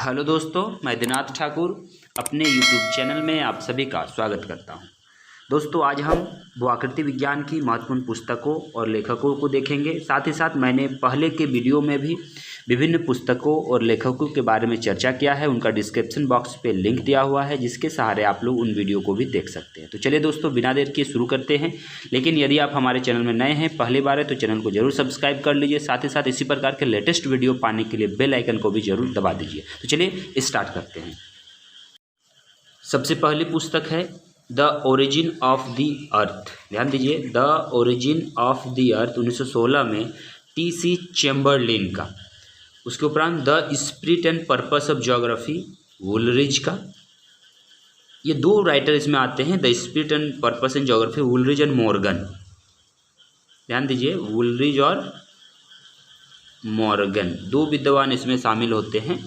Hello दोस्तों, मैं दिनाथ ठाकुर अपने यूट्यूब चैनल में आप सभी का स्वागत करता हूं। दोस्तों, आज हम भू-आकृति विज्ञान की महत्वपूर्ण पुस्तकों और लेखकों को देखेंगे। साथ ही साथ मैंने पहले के वीडियो में भी विभिन्न पुस्तकों और लेखकों के बारे में चर्चा किया है। उनका डिस्क्रिप्शन बॉक्स पे लिंक दिया हुआ है, जिसके सहारे आप लोग उन वीडियो को भी देख सकते हैं। तो चलिए दोस्तों, बिना देर किए शुरू करते हैं। लेकिन यदि आप हमारे चैनल में नए हैं, पहली बार है, तो चैनल को जरूर सब्सक्राइब कर लीजिए। साथ ही साथ इसी प्रकार के लेटेस्ट वीडियो पाने के लिए बेल आइकन को भी जरूर दबा दीजिए। तो चलिए स्टार्ट करते हैं। सबसे पहली पुस्तक है the origin of the earth. ध्यान दीजिए, the origin of the earth 1916 में टी.सी. चैम्बरलिन का। उसके उपरांत the spirit and purpose of geography वुलरिज का। ये दो राइटर इसमें आते हैं, the spirit and purpose in geography वुलरिज एंड मॉर्गन। ध्यान दीजिए, वुलरिज और मॉर्गन, दो विद्वान इसमें शामिल होते हैं।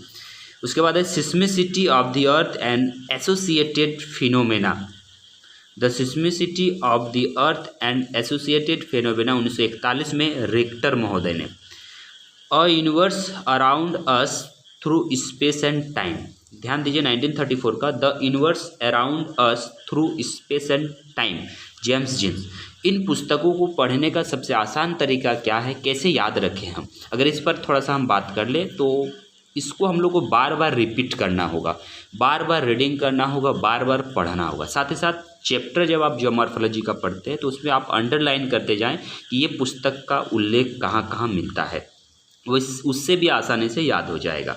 उसके बाद है seismicity of the earth and associated phenomena. The seismicity of the earth and associated phenomena 1941 में रिक्टर महोदय ने। A universe around us through space and time. ध्यान दीजिए, 1934 का the universe around us through space and time, James Jeans. इन पुस्तकों को पढ़ने का सबसे आसान तरीका क्या है, कैसे याद रखें हम, अगर इस पर थोड़ा सा हम बात कर ले तो इसको हम लोग को बार बार रिपीट करना होगा, बार बार रीडिंग करना होगा, बार बार पढ़ना होगा। साथ ही साथ चैप्टर जब आप जियोमॉर्फोलॉजी का पढ़ते हैं तो उसमें आप अंडरलाइन करते जाएं कि ये पुस्तक का उल्लेख कहाँ कहाँ मिलता है, वो उससे भी आसानी से याद हो जाएगा।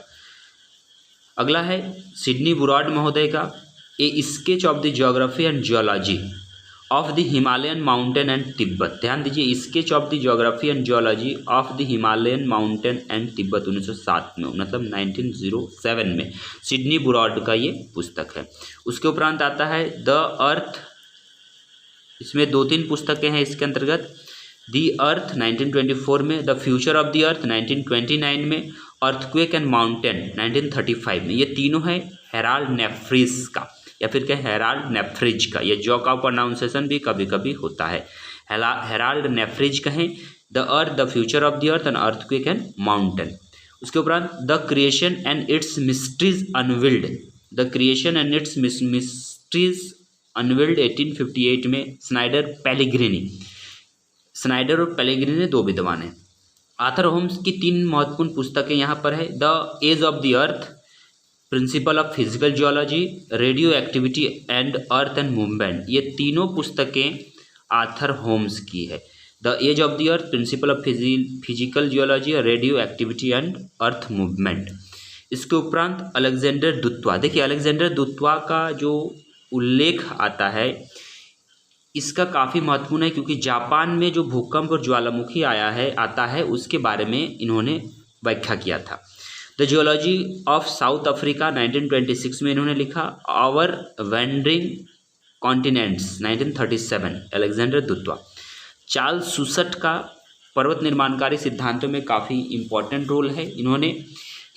अगला है सिडनी बुराड महोदय का ए sketch of the geography and geology of the Himalayan mountain and Tibet. ध्यान दीजिए, sketch of the geography and geology of the Himalayan mountain and Tibet 1907 में, मतलब 1907 में सिडनी बुराड का ये पुस्तक है। उसके उपरांत आता है द अर्थ। इसमें दो तीन पुस्तकें हैं इसके अंतर्गत। दी अर्थ 1924 में, the future of the earth 1929 में, अर्थक्वेक एंड माउंटेन 1935 में। ये तीनों है हेराल्ड नेफ्रिज का, या फिर क्या हेराल्ड नेफ्रिज का। ये जॉ का प्रोनाउंसिएशन भी कभी कभी होता है, हेराल्ड नेफ्रिज कहें। The earth, the future of the earth and earthquake and mountain. उसके उपरांत the creation and it's mysteries unveiled. The creation and it's mysteries unveiled 1858 में, स्नाइडर पेलेग्रिनी। स्नाइडर और पेलेग्रिनी दो विद्वान हैं। आर्थर होम्स की तीन महत्वपूर्ण पुस्तकें यहाँ पर है। The age of the earth, principle of physical geology, radioactivity and earth and movement. ये तीनों पुस्तकें आर्थर होम्स की है। The age of the earth, principle of physical geology, radioactivity and earth movement. इसके उपरांत Alexander दुत्वा। देखिए, Alexander दुत्वा का जो उल्लेख आता है इसका काफ़ी महत्वपूर्ण है, क्योंकि जापान में जो भूकंप और ज्वालामुखी आता है उसके बारे में इन्होंने व्याख्या किया था। The geology of South Africa 1926 में इन्होंने लिखा। Our wandering continents 1937, Alexander du Toit. Charles सुसट का पर्वत निर्माणकारी सिद्धांतों में काफ़ी इंपॉर्टेंट रोल है। इन्होंने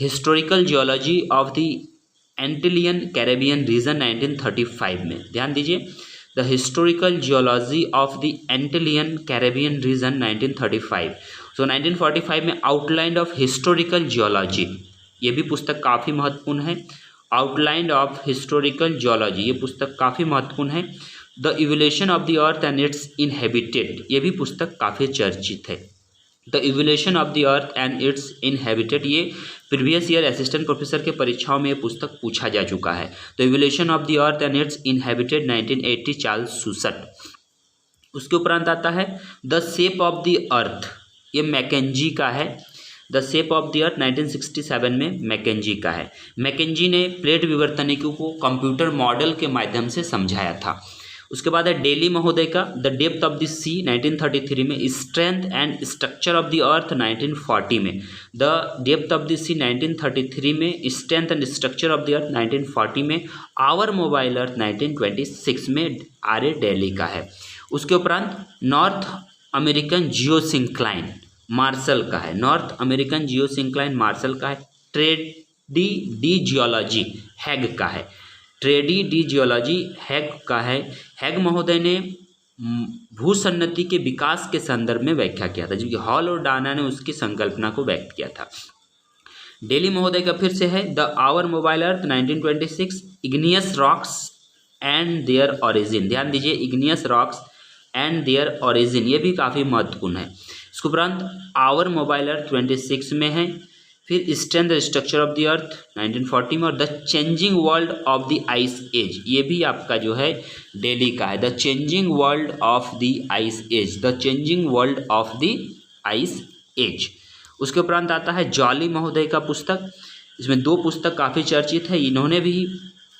historical geology of the Antillean Caribbean region 1935 में। ध्यान दीजिए, the historical geology of the Antillean Caribbean region 1935। So 1945 में आउटलाइन ऑफ हिस्टोरिकल जियोलॉजी, ये भी पुस्तक काफ़ी महत्वपूर्ण है। आउटलाइन ऑफ हिस्टोरिकल जियोलॉजी, ये पुस्तक काफ़ी महत्वपूर्ण है। The evolution of the earth and its inhabited, ये भी पुस्तक काफ़ी चर्चित है। The evolution of the earth and its inhabited, ये प्रीवियस ईयर असिस्टेंट प्रोफेसर के परीक्षाओं में ये पुस्तक पूछा जा चुका है। The evolution of the earth and its inhabited 1980, Charles सुसट। उसके उपरांत आता है the shape of the earth, ये मैकेंजी का है। The shape of the earth 1967 में मैकेंजी का है। मैकेंजी ने प्लेट विवर्तनिकों को कंप्यूटर मॉडल के माध्यम से समझाया था। उसके बाद है डेली महोदय का द डेप्थ ऑफ द सी 1933 में, strength and structure of the earth 1940 में। द डेप्थ ऑफ द सी 1933 में, strength and structure of the earth 1940 में। आवर मोबाइल अर्थ 1926 में आर.ए. डेली का है। उसके उपरांत नॉर्थ अमेरिकन जियोसिंक्लाइन मार्शल का है। नॉर्थ अमेरिकन जियोसिंक्लाइन मार्शल का है। ट्रेडी डी जियोलॉजी हैग का है। ट्रेडी डी जियोलॉजी हैग का है। हैग महोदय ने भूसन्नति के विकास के संदर्भ में व्याख्या किया था, जबकि हॉल और डाना ने उसकी संकल्पना को व्यक्त किया था। डेली महोदय का फिर से है the our mobile earth 1926, igneous rocks and their origin. ध्यान दीजिए, igneous rocks and their origin, ये भी काफ़ी महत्वपूर्ण है। इसके उपरांत आवर मोबाइल अर्थ 26 में है, फिर strength the structure of the earth 1940 में, और the changing world of the ice age, ये भी आपका जो है डेली का है, the changing world of the ice age, the changing world of the ice age. उसके उपरांत आता है जॉली महोदय का पुस्तक, इसमें 2 पुस्तक काफ़ी चर्चित है। इन्होंने भी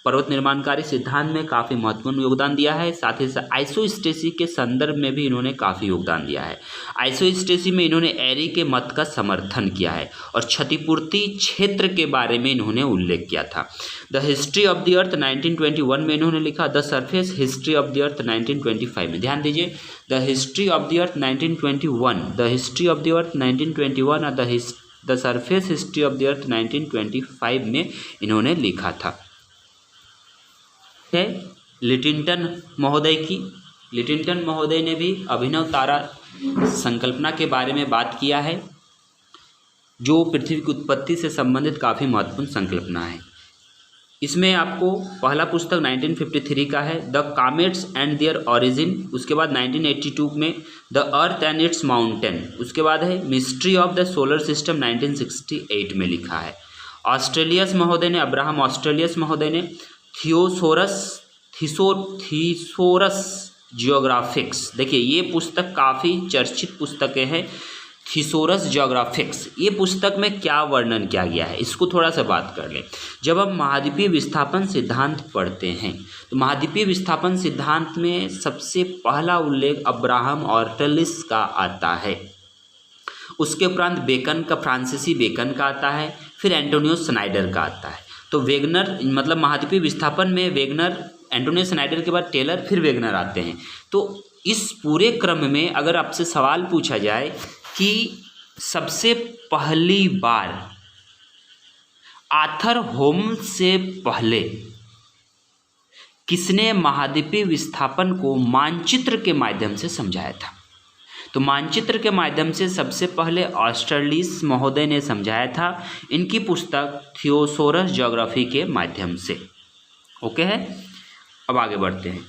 पर्वत निर्माणकारी सिद्धांत में काफ़ी महत्वपूर्ण योगदान दिया है, साथ ही साथ आइसोस्टेसी के संदर्भ में भी इन्होंने काफ़ी योगदान दिया है। आइसोस्टेसी में इन्होंने एरी के मत का समर्थन किया है और क्षतिपूर्ति क्षेत्र के बारे में इन्होंने उल्लेख किया था। द हिस्ट्री ऑफ द अर्थ 1921 में इन्होंने लिखा, the surface history of the अर्थ 1925 में। ध्यान दीजिए, the history of the earth 1921, the history of the अर्थ 1921 और the surface history of the अर्थ 1925 में इन्होंने लिखा था। है लिटिंटन महोदय की। लिटिंटन महोदय ने भी अभिनव तारा संकल्पना के बारे में बात किया है, जो पृथ्वी की उत्पत्ति से संबंधित काफ़ी महत्वपूर्ण संकल्पना है। इसमें आपको पहला पुस्तक 1953 का है the comets and their origin, उसके बाद 1982 में the earth and its mountain, उसके बाद है mystery of the solar system 1968 में लिखा है। ऑस्ट्रेलियस महोदय ने, अब्राहम ऑस्ट्रेलियस महोदय ने थिसोरस जियोग्राफिक्स, देखिए ये पुस्तक काफ़ी चर्चित पुस्तकें हैं। थिसोरस जियोग्राफिक्स, ये पुस्तक में क्या वर्णन किया गया है, इसको थोड़ा सा बात कर लें। जब हम महाद्वीपीय विस्थापन सिद्धांत पढ़ते हैं तो महाद्वीपीय विस्थापन सिद्धांत में सबसे पहला उल्लेख अब्राहम ऑस्ट्रेलिस का आता है। उसके उपरांत बेकन का, फ्रांसीसी बेकन का आता है, फिर एंटोनियो स्नाइडर का आता है। तो वेगनर, मतलब महाद्वीपीय विस्थापन में वेगनर, एंटोनियो स्नाइडर के बाद टेलर, फिर वेगनर आते हैं। तो इस पूरे क्रम में अगर आपसे सवाल पूछा जाए कि सबसे पहली बार आर्थर होम्स से पहले किसने महाद्वीपीय विस्थापन को मानचित्र के माध्यम से समझाया था, तो मानचित्र के माध्यम से सबसे पहले ऑस्ट्रेलिस महोदय ने समझाया था, इनकी पुस्तक थियोसोरस ज्योग्राफी के माध्यम से। ओके है, अब आगे बढ़ते हैं।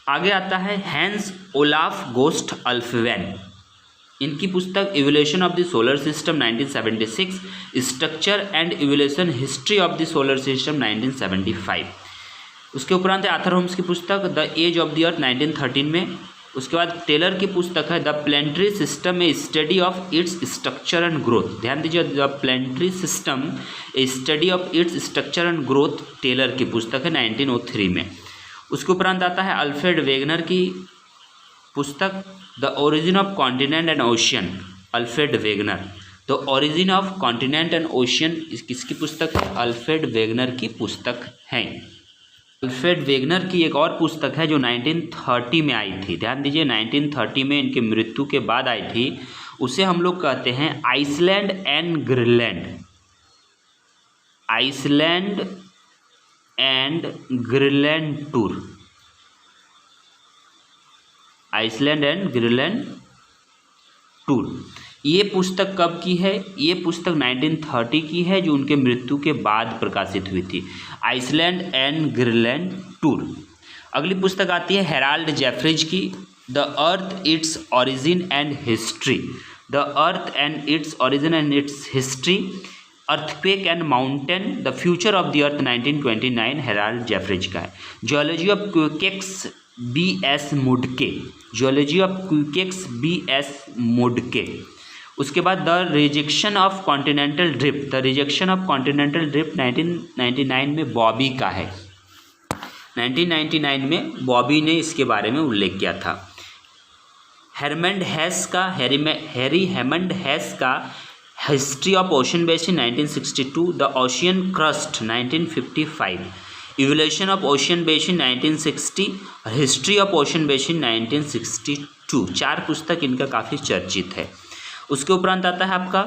आगे आता है हैंस ओलाफ गोस्ट अल्फवेन, इनकी पुस्तक evolution of the solar system 1976, structure and evolution history of the solar system 1975। उसके उपरांत आर्थर होम्स की पुस्तक the age of the earth 1913 में। उसके बाद टेलर की पुस्तक है the planetary system a study of its structure and growth. ध्यान दीजिए, the planetary system a study of its structure and growth, Taylor की पुस्तक है 1903 में। उसके उपरांत आता है अल्फ्रेड वेगनर की पुस्तक the origin of continent and ocean, Alfred Wegener, the origin of continent and ocean किसकी पुस्तक है, अल्फ्रेड वेगनर की पुस्तक है। अल्फ्रेड वेगनर की एक और पुस्तक है जो 1930 में आई थी। ध्यान दीजिए, 1930 में इनकी मृत्यु के बाद आई थी। उसे हम लोग कहते हैं Iceland and Greenland, Iceland and Greenland tour, Iceland and Greenland tour. ये पुस्तक कब की है, ये पुस्तक 1930 की है, जो उनके मृत्यु के बाद प्रकाशित हुई थी, आइसलैंड एंड ग्रीनलैंड टूर। अगली पुस्तक आती है हेराल्ड जेफरीज की the earth its origin and history, the earth and its origin and its history, earthquake and mountain, the future of the earth 1929, Harold Jeffreys का है। Geology of quakes B.S. मुडके, geology of quakes B.S. मुडके। उसके बाद the rejection of continental drift, the rejection of continental drift 1999 में बॉबी का है। 1999 में बॉबी ने इसके बारे में उल्लेख किया था। हेरमंड हैस का, हैरी हेमंड हैस का history of ocean basin 1962, the ocean crust 1955, evolution of ocean basin 1960, history of ocean basin 1962। 4 पुस्तक इनका काफ़ी चर्चित है। उसके उपरांत आता है आपका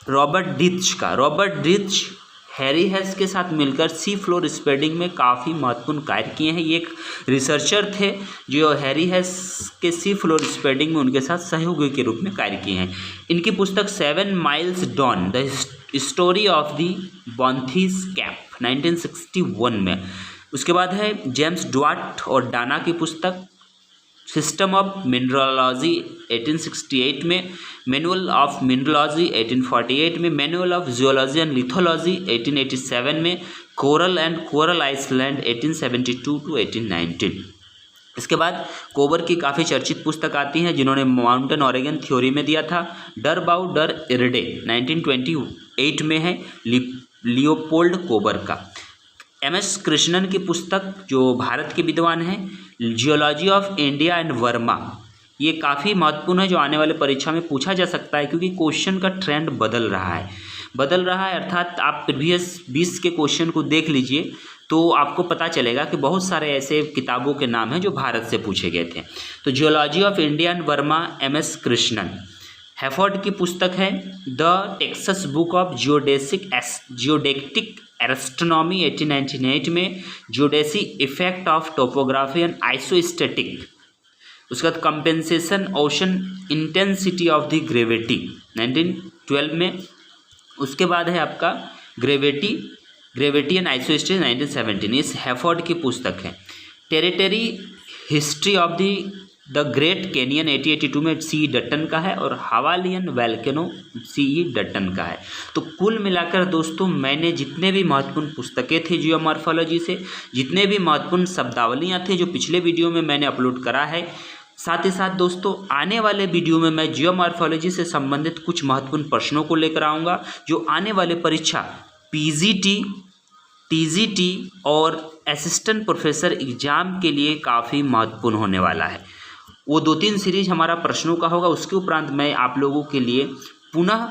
रॉबर्ट डिच का। रॉबर्ट डिच हैरी हेस के साथ मिलकर सी फ्लोर स्प्रेडिंग में काफ़ी महत्वपूर्ण कार्य किए हैं। ये एक रिसर्चर थे जो हैरी हेस के सी फ्लोर स्प्रेडिंग में उनके साथ सहयोगी के रूप में कार्य किए हैं। इनकी पुस्तक 7 miles down, the story of the bathyscaph 1961 में। उसके बाद है जेम्स ड्वार्ट और डाना की पुस्तक सिस्टम ऑफ मिनरलॉजी 1868 में, मैनुअल ऑफ मिनरलॉजी 1848 में, manual of geology and lithology 1887 में, coral and coral island 1872 to 1819। इसके बाद कोबर की काफ़ी चर्चित पुस्तक आती हैं जिन्होंने माउंटेन ऑरेगन थ्योरी में दिया था, डर बाउ डर इरडे 1928 में है लियोपोल्ड कोबर का। एम.एस. कृष्णन की पुस्तक जो भारत के विद्वान हैं, geology of India and Verma, ये काफ़ी महत्वपूर्ण है जो आने वाले परीक्षा में पूछा जा सकता है क्योंकि क्वेश्चन का ट्रेंड बदल रहा है अर्थात आप प्रीवियस 20 के क्वेश्चन को देख लीजिए तो आपको पता चलेगा कि बहुत सारे ऐसे किताबों के नाम हैं जो भारत से पूछे गए थे। तो geology of India and Burma MS. Krishnan. Hayford की पुस्तक है the textbook of geodetic astronomy 1898 में, geodesy effect of topography and isostatic. उसके बाद compensation ocean intensity of the gravity 1912 में। उसके बाद है आपका ग्रेविटी एंड आइसोस्टैटिक 1917, इस हैफोर्ड की पुस्तक है। Territory history of the great canyon 1882 में सी डट्टन का है और हवालियन वैल्केनो सी डट्टन का है। तो कुल मिलाकर दोस्तों मैंने जितने भी महत्वपूर्ण पुस्तकें थी जियोमॉर्फोलॉजी से, जितने भी महत्वपूर्ण शब्दावलियाँ थे जो पिछले वीडियो में मैंने अपलोड करा है, साथ ही साथ दोस्तों आने वाले वीडियो में मैं जियोमॉर्फोलॉजी से संबंधित कुछ महत्वपूर्ण प्रश्नों को लेकर आऊँगा जो आने वाले परीक्षा पीजीटी, टीजीटी और असिस्टेंट प्रोफेसर एग्जाम के लिए काफ़ी महत्वपूर्ण होने वाला है। वो 2-3 सीरीज हमारा प्रश्नों का होगा। उसके उपरांत मैं आप लोगों के लिए पुनः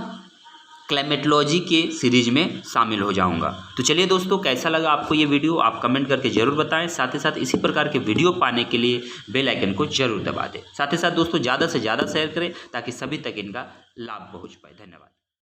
क्लाइमेटोलॉजी के सीरीज में शामिल हो जाऊंगा। तो चलिए दोस्तों, कैसा लगा आपको ये वीडियो आप कमेंट करके ज़रूर बताएं। साथ ही साथ इसी प्रकार के वीडियो पाने के लिए बेल आइकन को जरूर दबा दें। साथ ही साथ दोस्तों ज़्यादा से ज़्यादा शेयर करें ताकि सभी तक इनका लाभ पहुँच पाए। धन्यवाद।